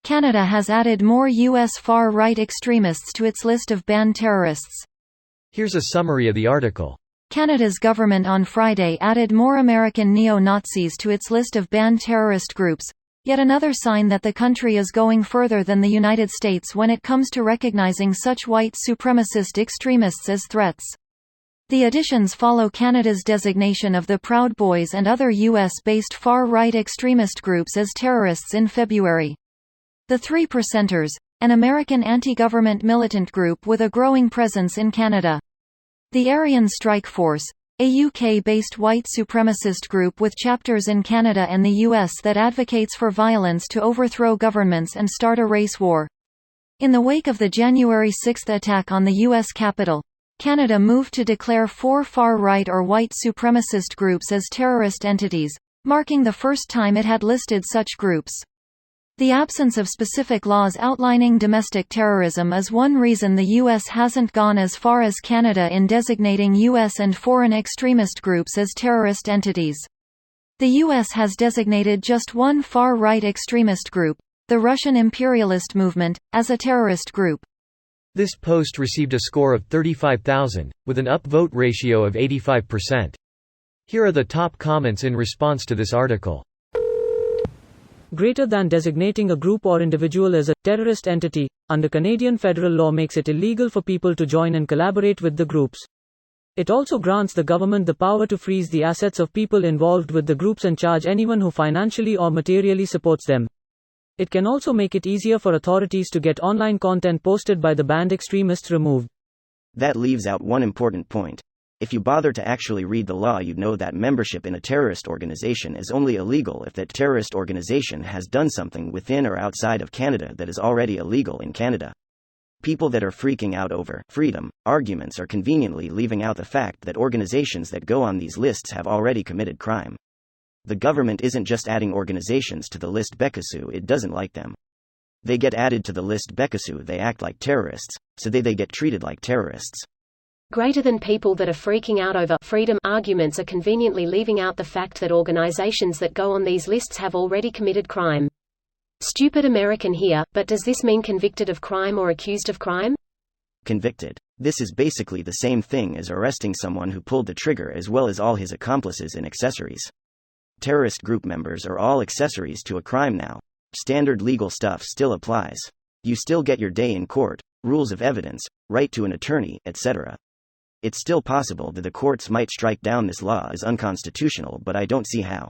Canada has added more U.S. far-right extremists to its list of banned terrorists. Here's a summary of the article. Canada's government on Friday added more American neo-Nazis to its list of banned terrorist groups, yet another sign that the country is going further than the United States when it comes to recognizing such white supremacist extremists as threats. The additions follow Canada's designation of the Proud Boys and other U.S.-based far-right extremist groups as terrorists in February. The Three Percenters, an American anti-government militant group with a growing presence in Canada. The Aryan Strike Force, a UK-based white supremacist group with chapters in Canada and the US that advocates for violence to overthrow governments and start a race war. In the wake of the January 6 attack on the US Capitol, Canada moved to declare 4 far-right or white supremacist groups as terrorist entities, marking the first time it had listed such groups. The absence of specific laws outlining domestic terrorism is one reason the U.S. hasn't gone as far as Canada in designating U.S. and foreign extremist groups as terrorist entities. The U.S. has designated just one far-right extremist group, the Russian imperialist movement, as a terrorist group. This post received a score of 35,000, with an upvote ratio of 85%. Here are the top comments in response to this article. Greater than designating a group or individual as a terrorist entity, under Canadian federal law makes it illegal for people to join and collaborate with the groups. It also grants the government the power to freeze the assets of people involved with the groups and charge anyone who financially or materially supports them. It can also make it easier for authorities to get online content posted by the banned extremists removed. That leaves out one important point. If you bother to actually read the law, you'd know that membership in a terrorist organization is only illegal if that terrorist organization has done something within or outside of Canada that is already illegal in Canada. People that are freaking out over freedom arguments are conveniently leaving out the fact that organizations that go on these lists have already committed crime. The government isn't just adding organizations to the list because it doesn't like them. They get added to the list because they act like terrorists, so they get treated like terrorists. Greater than people that are freaking out over freedom arguments are conveniently leaving out the fact that organizations that go on these lists have already committed crime. Stupid American here, but does this mean convicted of crime or accused of crime? Convicted. This is basically the same thing as arresting someone who pulled the trigger as well as all his accomplices and accessories. Terrorist group members are all accessories to a crime now. Standard legal stuff still applies. You still get your day in court, rules of evidence, right to an attorney, etc. It's still possible that the courts might strike down this law as unconstitutional, but I don't see how.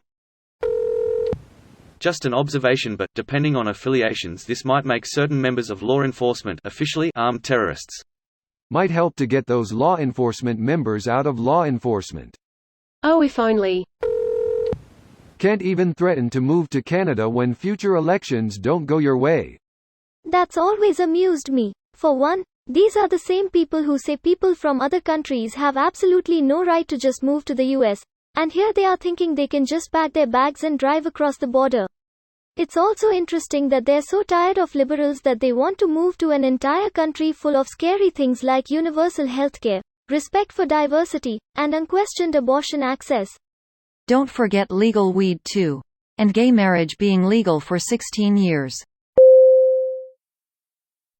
Just an observation, but depending on affiliations, this might make certain members of law enforcement officially armed terrorists. Might help to get those law enforcement members out of law enforcement. Oh, if only. Can't even threaten to move to Canada when future elections don't go your way. That's always amused me. For one, these are the same people who say people from other countries have absolutely no right to just move to the US, and here they are thinking they can just pack their bags and drive across the border. It's also interesting that they're so tired of liberals that they want to move to an entire country full of scary things like universal healthcare, respect for diversity, and unquestioned abortion access. Don't forget legal weed too. And gay marriage being legal for 16 years.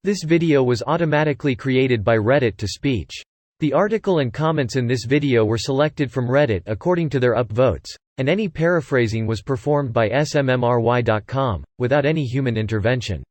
This video was automatically created by Reddit to speech. The article and comments in this video were selected from Reddit according to their upvotes, and any paraphrasing was performed by smmry.com, without any human intervention.